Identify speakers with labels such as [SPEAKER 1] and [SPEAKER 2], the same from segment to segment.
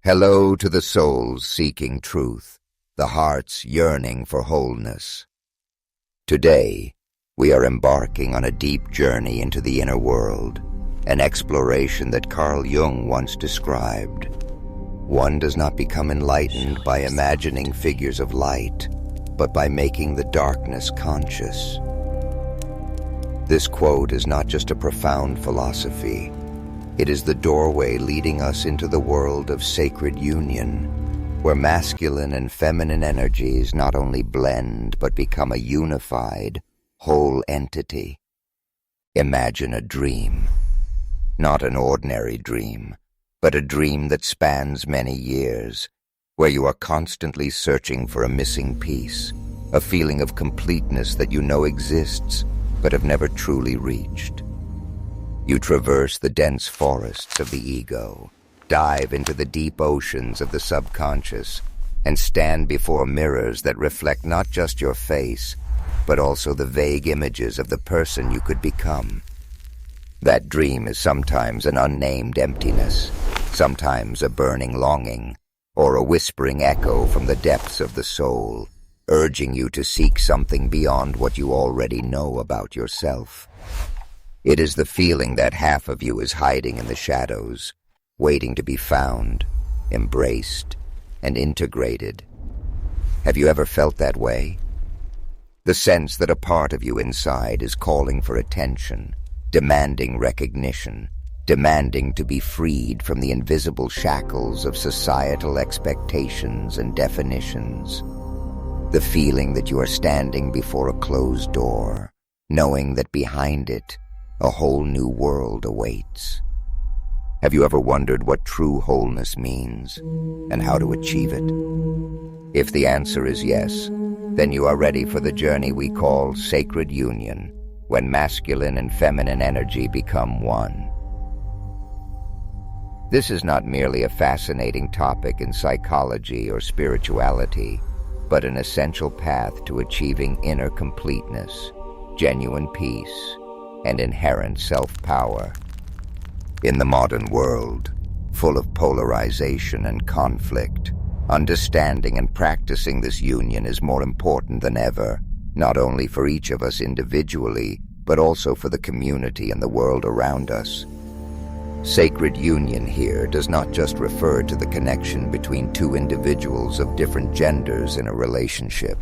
[SPEAKER 1] Hello to the souls seeking truth, the hearts yearning for wholeness. Today, we are embarking on a deep journey into the inner world, an exploration that Carl Jung once described. One does not become enlightened by imagining figures of light, but by making the darkness conscious. This quote is not just a profound philosophy. It is the doorway leading us into the world of sacred union, where masculine and feminine energies not only blend but become a unified, whole entity. Imagine a dream. Not an ordinary dream, but a dream that spans many years, where you are constantly searching for a missing piece, a feeling of completeness that you know exists but have never truly reached. You traverse the dense forests of the ego, dive into the deep oceans of the subconscious, and stand before mirrors that reflect not just your face, but also the vague images of the person you could become. That dream is sometimes an unnamed emptiness, sometimes a burning longing, or a whispering echo from the depths of the soul, urging you to seek something beyond what you already know about yourself. It is the feeling that half of you is hiding in the shadows, waiting to be found, embraced, and integrated. Have you ever felt that way? The sense that a part of you inside is calling for attention, demanding recognition, demanding to be freed from the invisible shackles of societal expectations and definitions. The feeling that you are standing before a closed door, knowing that behind it, a whole new world awaits. Have you ever wondered what true wholeness means and how to achieve it? If the answer is yes, then you are ready for the journey we call sacred union, when masculine and feminine energy become one. This is not merely a fascinating topic in psychology or spirituality, but an essential path to achieving inner completeness, genuine peace, and inherent self-power. In the modern world, full of polarization and conflict, understanding and practicing this union is more important than ever, not only for each of us individually, but also for the community and the world around us. Sacred union here does not just refer to the connection between two individuals of different genders in a relationship,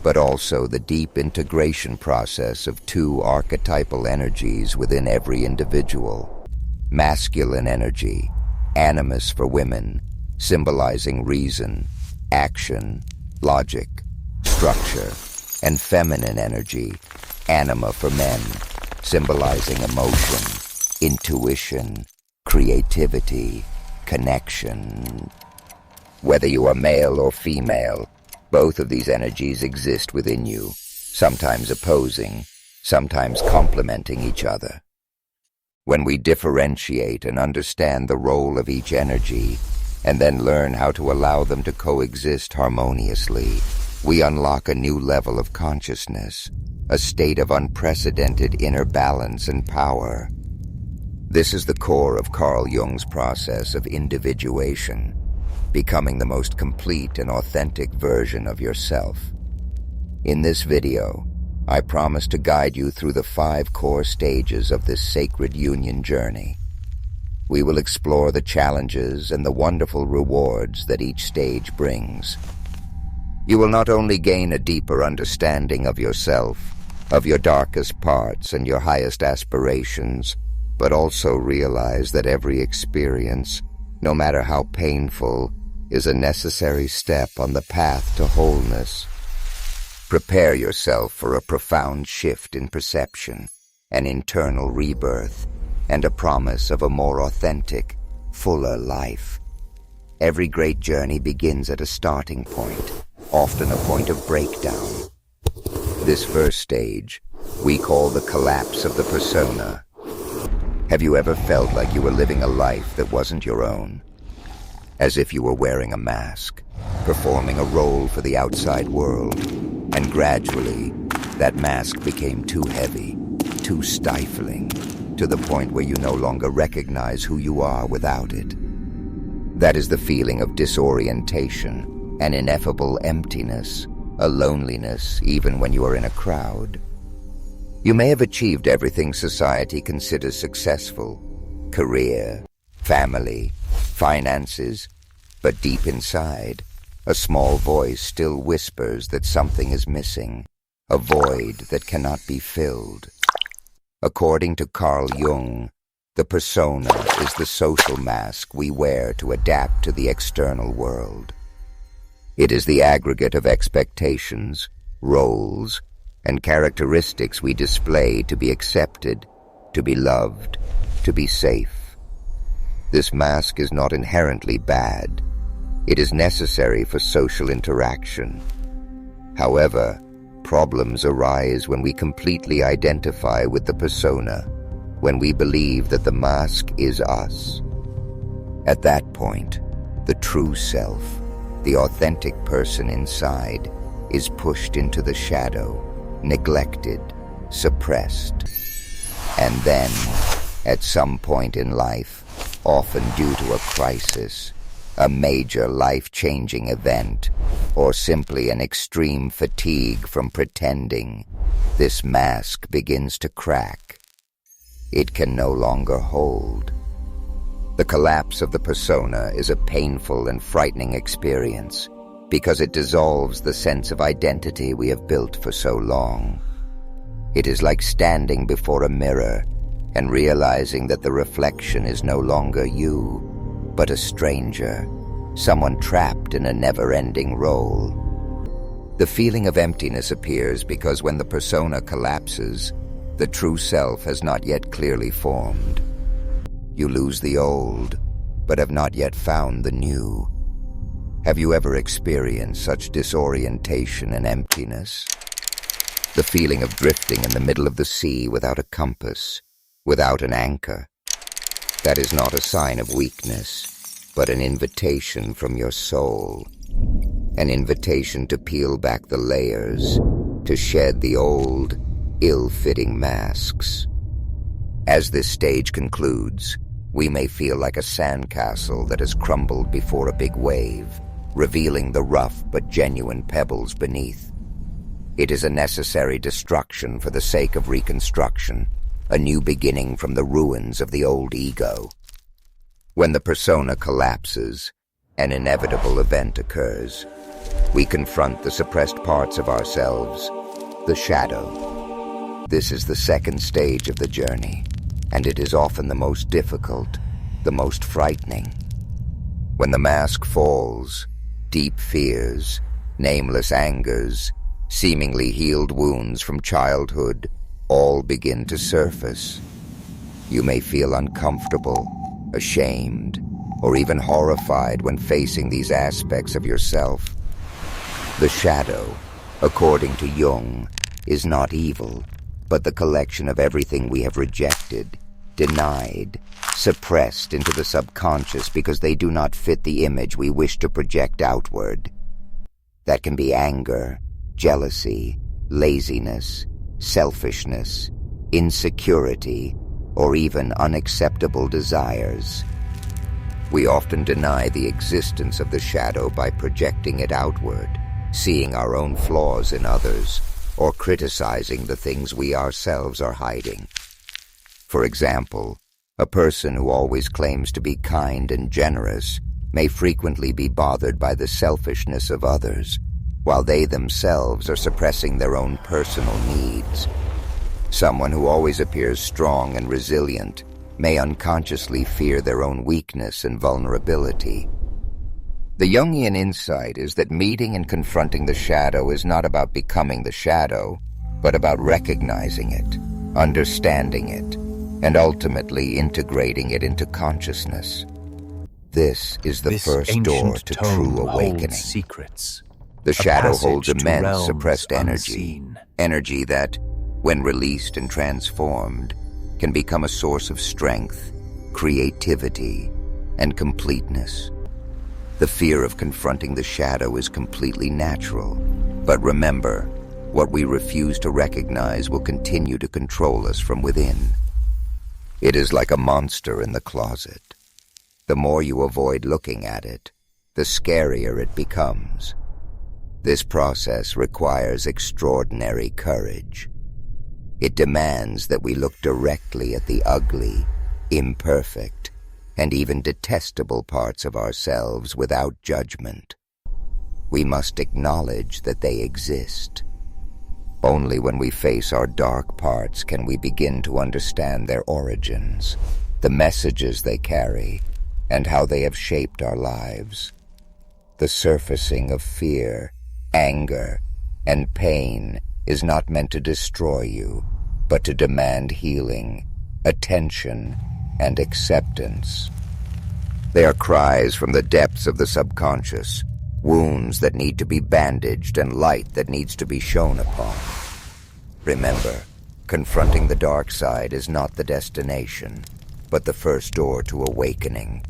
[SPEAKER 1] but also the deep integration process of two archetypal energies within every individual. Masculine energy, animus for women, symbolizing reason, action, logic, structure, and feminine energy, anima for men, symbolizing emotion, intuition, creativity, connection. Whether you are male or female, both of these energies exist within you, sometimes opposing, sometimes complementing each other. When we differentiate and understand the role of each energy, and then learn how to allow them to coexist harmoniously, we unlock a new level of consciousness, a state of unprecedented inner balance and power. This is the core of Carl Jung's process of individuation, becoming the most complete and authentic version of yourself. In this video, I promise to guide you through the 5 core stages of this sacred union journey. We will explore the challenges and the wonderful rewards that each stage brings. You will not only gain a deeper understanding of yourself, of your darkest parts and your highest aspirations, but also realize that every experience, no matter how painful, is a necessary step on the path to wholeness. Prepare yourself for a profound shift in perception, an internal rebirth, and a promise of a more authentic, fuller life. Every great journey begins at a starting point, often a point of breakdown. This first stage, we call the collapse of the persona. Have you ever felt like you were living a life that wasn't your own? As if you were wearing a mask, performing a role for the outside world, and gradually, that mask became too heavy, too stifling, to the point where you no longer recognize who you are without it. That is the feeling of disorientation, an ineffable emptiness, a loneliness even when you are in a crowd. You may have achieved everything society considers successful: career, family, finances, but deep inside, a small voice still whispers that something is missing, a void that cannot be filled. According to Carl Jung, the persona is the social mask we wear to adapt to the external world. It is the aggregate of expectations, roles, and characteristics we display to be accepted, to be loved, to be safe. This mask is not inherently bad. It is necessary for social interaction. However, problems arise when we completely identify with the persona, when we believe that the mask is us. At that point, the true self, the authentic person inside, is pushed into the shadow, neglected, suppressed. And then, at some point in life, often due to a crisis, a major life-changing event, or simply an extreme fatigue from pretending, this mask begins to crack. It can no longer hold. The collapse of the persona is a painful and frightening experience because it dissolves the sense of identity we have built for so long. It is like standing before a mirror and realizing that the reflection is no longer you, but a stranger, someone trapped in a never-ending role. The feeling of emptiness appears because when the persona collapses, the true self has not yet clearly formed. You lose the old, but have not yet found the new. Have you ever experienced such disorientation and emptiness? The feeling of drifting in the middle of the sea without a compass, without an anchor. That is not a sign of weakness, but an invitation from your soul. An invitation to peel back the layers, to shed the old, ill-fitting masks. As this stage concludes, we may feel like a sandcastle that has crumbled before a big wave, revealing the rough but genuine pebbles beneath. It is a necessary destruction for the sake of reconstruction, a new beginning from the ruins of the old ego. When the persona collapses, an inevitable event occurs. We confront the suppressed parts of ourselves, the shadow. This is the second stage of the journey, and it is often the most difficult, the most frightening. When the mask falls, deep fears, nameless angers, seemingly healed wounds from childhood all begin to surface. You may feel uncomfortable, ashamed, or even horrified when facing these aspects of yourself. The shadow, according to Jung, is not evil, but the collection of everything we have rejected, denied, suppressed into the subconscious because they do not fit the image we wish to project outward. That can be anger, jealousy, laziness, selfishness, insecurity, or even unacceptable desires. We often deny the existence of the shadow by projecting it outward, seeing our own flaws in others, or criticizing the things we ourselves are hiding. For example, a person who always claims to be kind and generous may frequently be bothered by the selfishness of others, while they themselves are suppressing their own personal needs. Someone who always appears strong and resilient may unconsciously fear their own weakness and vulnerability. The Jungian insight is that meeting and confronting the shadow is not about becoming the shadow, but about recognizing it, understanding it, and ultimately integrating it into consciousness. This is the first door to true awakening.
[SPEAKER 2] Secrets.
[SPEAKER 1] The shadow holds immense suppressed energy, energy that, when released and transformed, can become a source of strength, creativity, and completeness. The fear of confronting the shadow is completely natural, but remember, what we refuse to recognize will continue to control us from within. It is like a monster in the closet. The more you avoid looking at it, the scarier it becomes. This process requires extraordinary courage. It demands that we look directly at the ugly, imperfect, and even detestable parts of ourselves without judgment. We must acknowledge that they exist. Only when we face our dark parts can we begin to understand their origins, the messages they carry, and how they have shaped our lives. The surfacing of fear, anger, and pain is not meant to destroy you, but to demand healing, attention, and acceptance. They are cries from the depths of the subconscious, wounds that need to be bandaged and light that needs to be shone upon. Remember, confronting the dark side is not the destination, but the first door to awakening.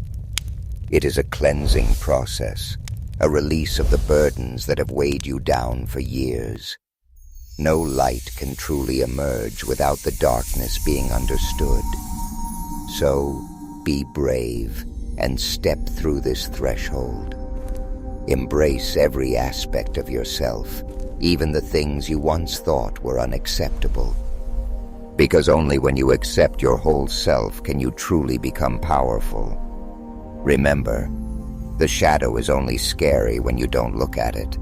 [SPEAKER 1] It is a cleansing process, a release of the burdens that have weighed you down for years. No light can truly emerge without the darkness being understood. So, be brave and step through this threshold. Embrace every aspect of yourself, even the things you once thought were unacceptable. Because only when you accept your whole self can you truly become powerful. Remember, the shadow is only scary when you don't look at it.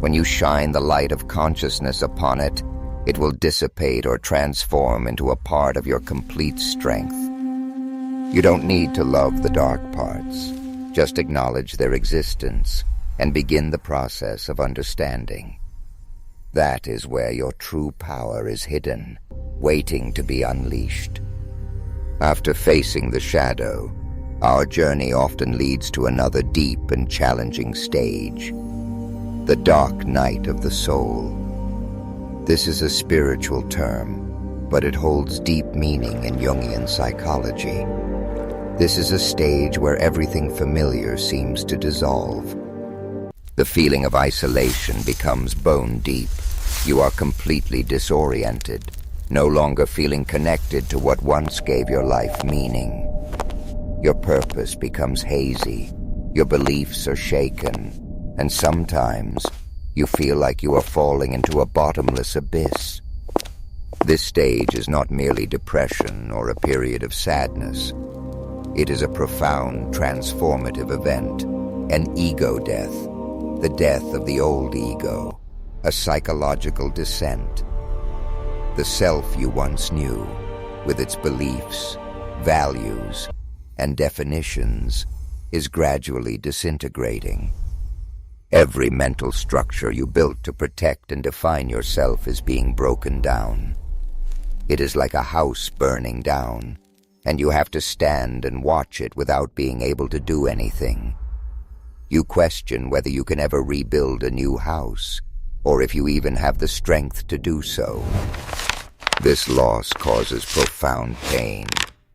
[SPEAKER 1] When you shine the light of consciousness upon it, it will dissipate or transform into a part of your complete strength. You don't need to love the dark parts. Just acknowledge their existence and begin the process of understanding. That is where your true power is hidden, waiting to be unleashed. After facing the shadow, our journey often leads to another deep and challenging stage, the dark night of the soul. This is a spiritual term, but it holds deep meaning in Jungian psychology. This is a stage where everything familiar seems to dissolve. The feeling of isolation becomes bone deep. You are completely disoriented, no longer feeling connected to what once gave your life meaning. Your purpose becomes hazy, your beliefs are shaken, and sometimes you feel like you are falling into a bottomless abyss. This stage is not merely depression or a period of sadness. It is a profound, transformative event, an ego death, the death of the old ego, a psychological descent. The self you once knew, with its beliefs, values, and definitions, is gradually disintegrating. Every mental structure you built to protect and define yourself is being broken down. It is like a house burning down, and you have to stand and watch it without being able to do anything. You question whether you can ever rebuild a new house, or if you even have the strength to do so. This loss causes profound pain,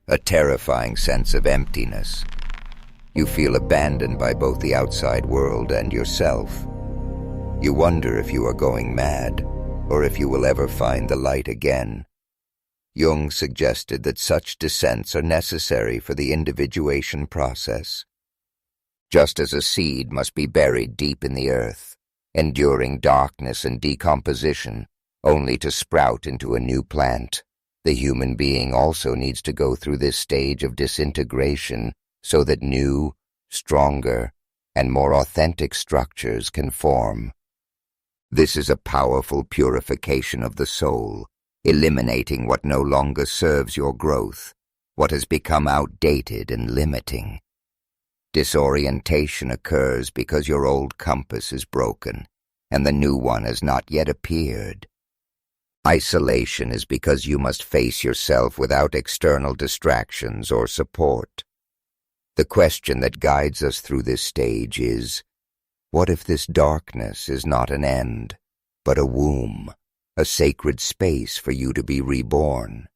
[SPEAKER 1] a terrifying sense of emptiness. You feel abandoned by both the outside world and yourself. You wonder if you are going mad, or if you will ever find the light again. Jung suggested that such descents are necessary for the individuation process. Just as a seed must be buried deep in the earth, enduring darkness and decomposition, only to sprout into a new plant, the human being also needs to go through this stage of disintegration so that new, stronger, and more authentic structures can form. This is a powerful purification of the soul, eliminating what no longer serves your growth, what has become outdated and limiting. Disorientation occurs because your old compass is broken, and the new one has not yet appeared. Isolation is because you must face yourself without external distractions or support. The question that guides us through this stage is, what if this darkness is not an end, but a womb, a sacred space for you to be reborn?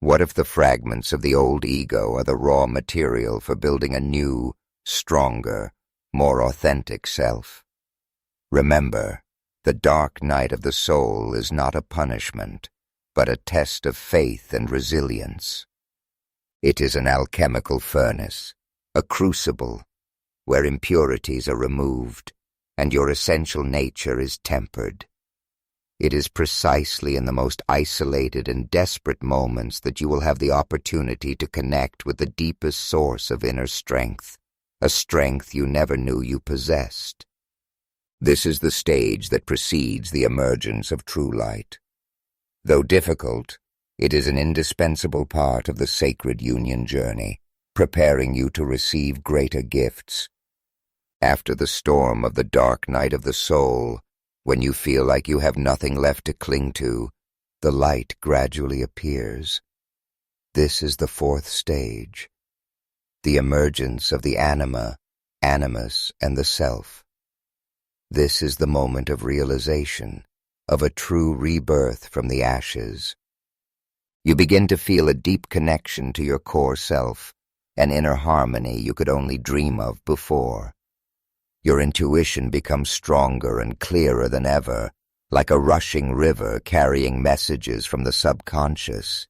[SPEAKER 1] What if the fragments of the old ego are the raw material for building a new, stronger, more authentic self? Remember, the dark night of the soul is not a punishment, but a test of faith and resilience. It is an alchemical furnace, a crucible where impurities are removed and your essential nature is tempered. It is precisely in the most isolated and desperate moments that you will have the opportunity to connect with the deepest source of inner strength, a strength you never knew you possessed. This is the stage that precedes the emergence of true light. Though difficult, it is an indispensable part of the sacred Jungian journey, preparing you to receive greater gifts. After the storm of the dark night of the soul, when you feel like you have nothing left to cling to, the light gradually appears. This is the fourth stage, the emergence of the anima, animus, and the self. This is the moment of realization, of a true rebirth from the ashes. You begin to feel a deep connection to your core self, an inner harmony you could only dream of before. Your intuition becomes stronger and clearer than ever, like a rushing river carrying messages from the subconscious.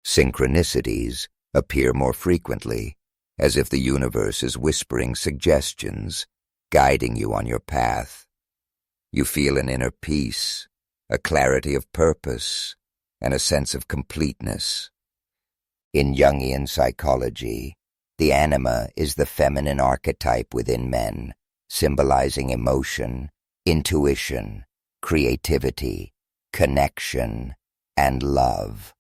[SPEAKER 1] Synchronicities appear more frequently, as if the universe is whispering suggestions, guiding you on your path. You feel an inner peace, a clarity of purpose, and a sense of completeness. In Jungian psychology, the anima is the feminine archetype within men, symbolizing emotion, intuition, creativity, connection, and love.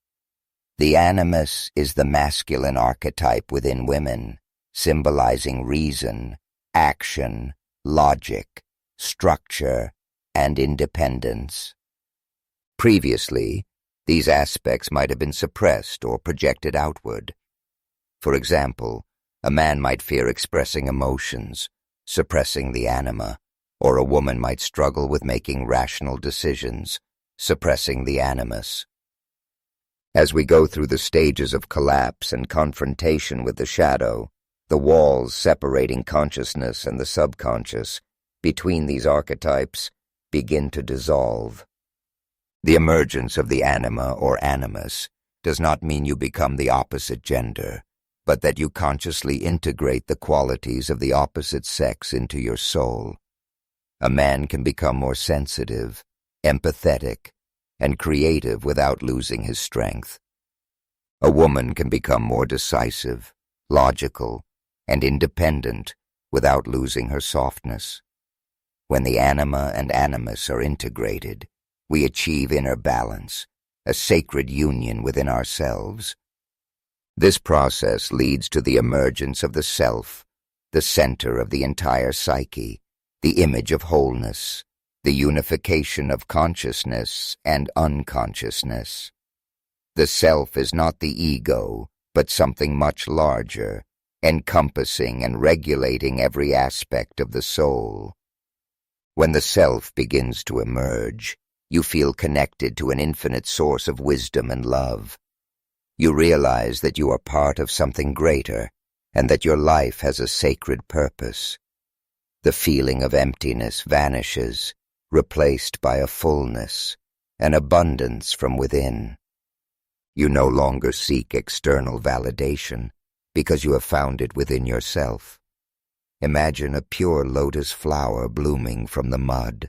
[SPEAKER 1] The animus is the masculine archetype within women, symbolizing reason, action, logic, structure, and independence. Previously, these aspects might have been suppressed or projected outward. For example, a man might fear expressing emotions, suppressing the anima, or a woman might struggle with making rational decisions, suppressing the animus. As we go through the stages of collapse and confrontation with the shadow, the walls separating consciousness and the subconscious, between these archetypes, begin to dissolve. The emergence of the anima or animus does not mean you become the opposite gender, but that you consciously integrate the qualities of the opposite sex into your soul. A man can become more sensitive, empathetic, and creative without losing his strength. A woman can become more decisive, logical, and independent without losing her softness. When the anima and animus are integrated, we achieve inner balance, a sacred union within ourselves. This process leads to the emergence of the self, the center of the entire psyche, the image of wholeness, the unification of consciousness and unconsciousness. The self is not the ego, but something much larger, encompassing and regulating every aspect of the soul. When the self begins to emerge, you feel connected to an infinite source of wisdom and love. You realize that you are part of something greater, and that your life has a sacred purpose. The feeling of emptiness vanishes, replaced by a fullness, an abundance from within. You no longer seek external validation, because you have found it within yourself. Imagine a pure lotus flower blooming from the mud.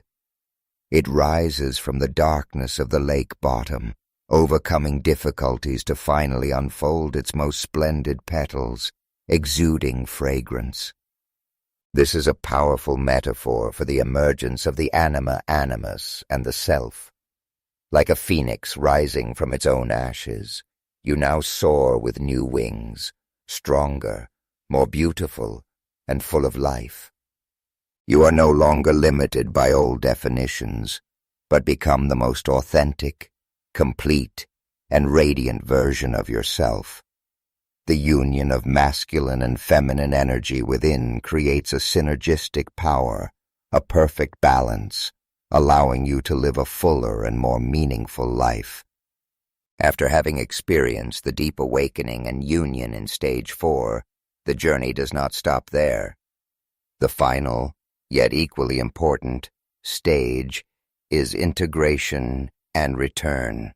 [SPEAKER 1] It rises from the darkness of the lake bottom, overcoming difficulties to finally unfold its most splendid petals, exuding fragrance. This is a powerful metaphor for the emergence of the anima animus and the self. Like a phoenix rising from its own ashes, you now soar with new wings, stronger, more beautiful, and full of life. You are no longer limited by old definitions, but become the most authentic, complete, and radiant version of yourself. The union of masculine and feminine energy within creates a synergistic power, a perfect balance, allowing you to live a fuller and more meaningful life. After having experienced the deep awakening and union in stage 4, the journey does not stop there. The final, yet equally important, stage is integration and return.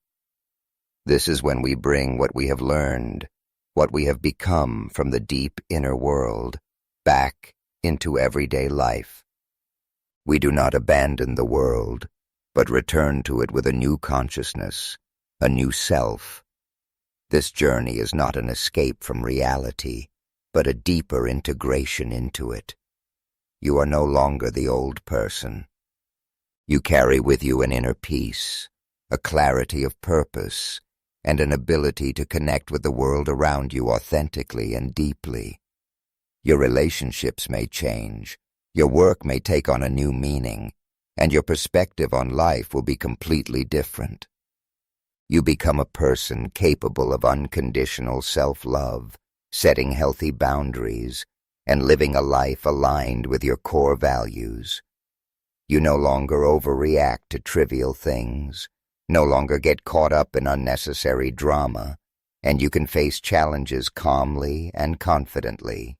[SPEAKER 1] This is when we bring what we have learned, what we have become from the deep inner world, back into everyday life. We do not abandon the world, but return to it with a new consciousness, a new self. This journey is not an escape from reality, but a deeper integration into it. You are no longer the old person. You carry with you an inner peace, a clarity of purpose, and an ability to connect with the world around you authentically and deeply. Your relationships may change, your work may take on a new meaning, and your perspective on life will be completely different. You become a person capable of unconditional self-love, setting healthy boundaries, and living a life aligned with your core values. You no longer overreact to trivial things, no longer get caught up in unnecessary drama, and you can face challenges calmly and confidently.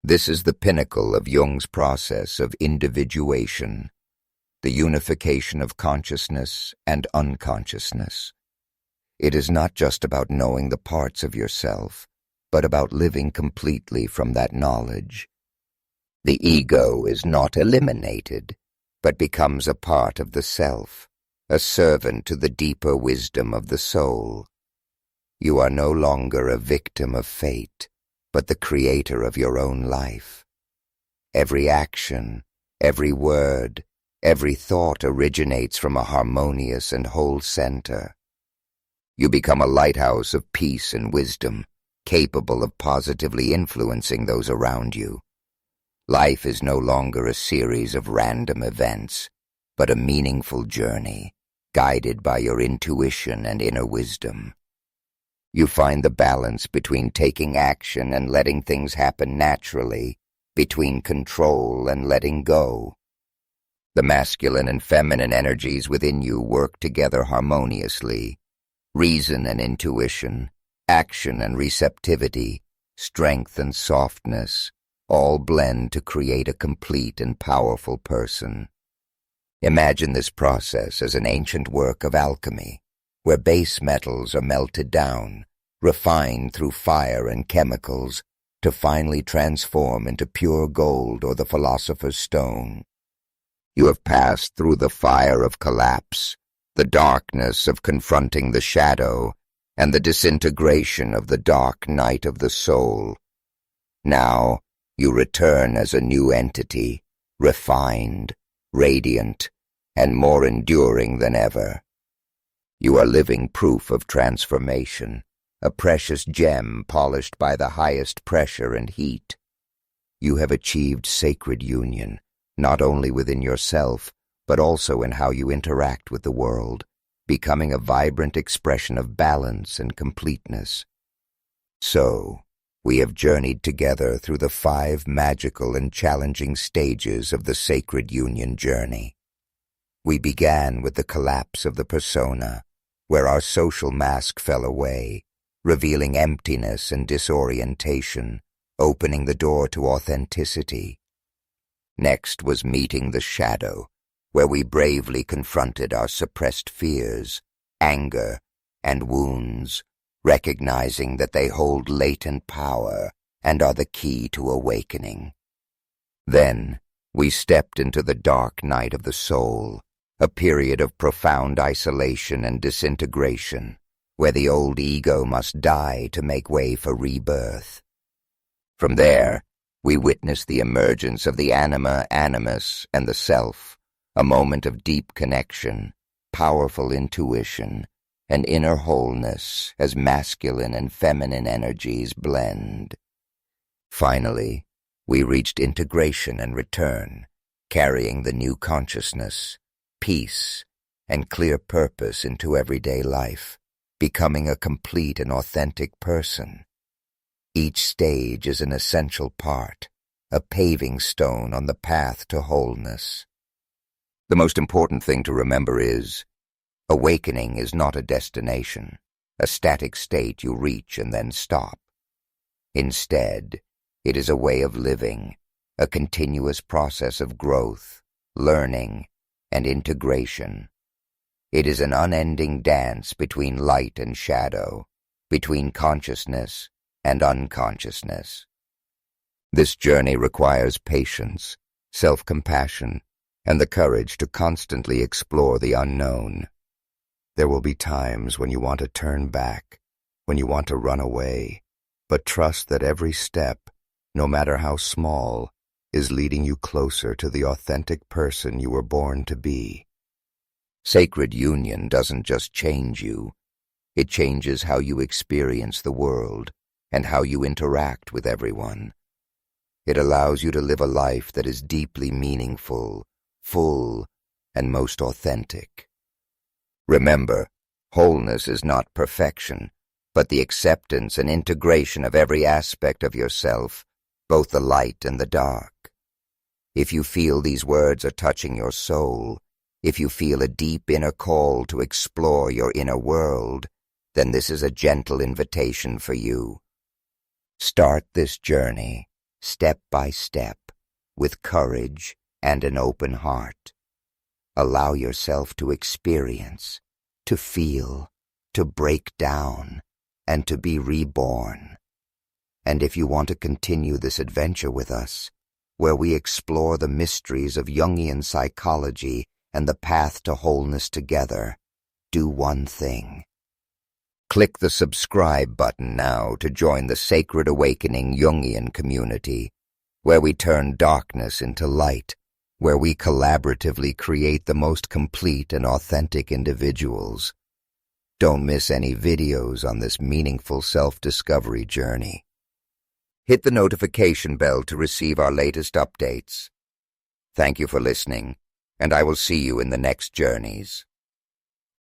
[SPEAKER 1] This is the pinnacle of Jung's process of individuation, the unification of consciousness and unconsciousness. It is not just about knowing the parts of yourself, but about living completely from that knowledge. The ego is not eliminated, but becomes a part of the self, a servant to the deeper wisdom of the soul. You are no longer a victim of fate, but the creator of your own life. Every action, every word, every thought originates from a harmonious and whole center. You become a lighthouse of peace and wisdom, capable of positively influencing those around you. Life is no longer a series of random events, but a meaningful journey, guided by your intuition and inner wisdom. You find the balance between taking action and letting things happen naturally, between control and letting go. The masculine and feminine energies within you work together harmoniously. Reason and intuition, action and receptivity, strength and softness, all blend to create a complete and powerful person. Imagine this process as an ancient work of alchemy, where base metals are melted down, refined through fire and chemicals, to finally transform into pure gold or the philosopher's stone. You have passed through the fire of collapse, the darkness of confronting the shadow, and the disintegration of the dark night of the soul. Now you return as a new entity, refined, radiant, and more enduring than ever. You are living proof of transformation, a precious gem polished by the highest pressure and heat. You have achieved sacred union, not only within yourself, but also in how you interact with the world, becoming a vibrant expression of balance and completeness. So, we have journeyed together through the 5 magical and challenging stages of the sacred union journey. We began with the collapse of the persona, where our social mask fell away, revealing emptiness and disorientation, opening the door to authenticity. Next was meeting the shadow, where we bravely confronted our suppressed fears, anger, and wounds, recognizing that they hold latent power and are the key to awakening. Then we stepped into the dark night of the soul, a period of profound isolation and disintegration, where the old ego must die to make way for rebirth. From there, we witnessed the emergence of the Anima, Animus, and the Self, a moment of deep connection, powerful intuition, and inner wholeness as masculine and feminine energies blend. Finally, we reached integration and return, carrying the new consciousness, peace, and clear purpose into everyday life, becoming a complete and authentic person. Each stage is an essential part, a paving stone on the path to wholeness. The most important thing to remember is, awakening is not a destination, a static state you reach and then stop. Instead, it is a way of living, a continuous process of growth, learning, and integration. It is an unending dance between light and shadow, between consciousness and unconsciousness. This journey requires patience, self-compassion, and the courage to constantly explore the unknown. There will be times when you want to turn back, when you want to run away, but trust that every step, no matter how small, is leading you closer to the authentic person you were born to be. Sacred union doesn't just change you. It changes how you experience the world and how you interact with everyone. It allows you to live a life that is deeply meaningful, full, and most authentic. Remember, wholeness is not perfection, but the acceptance and integration of every aspect of yourself, both the light and the dark. If you feel these words are touching your soul, if you feel a deep inner call to explore your inner world, then this is a gentle invitation for you. Start this journey, step by step, with courage and an open heart. Allow yourself to experience, to feel, to break down, and to be reborn. And if you want to continue this adventure with us, where we explore the mysteries of Jungian psychology and the path to wholeness together, do one thing. Click the subscribe button now to join the Sacred Awakening Jungian community, where we turn darkness into light, where we collaboratively create the most complete and authentic individuals. Don't miss any videos on this meaningful self-discovery journey. Hit the notification bell to receive our latest updates. Thank you for listening, and I will see you in the next journeys.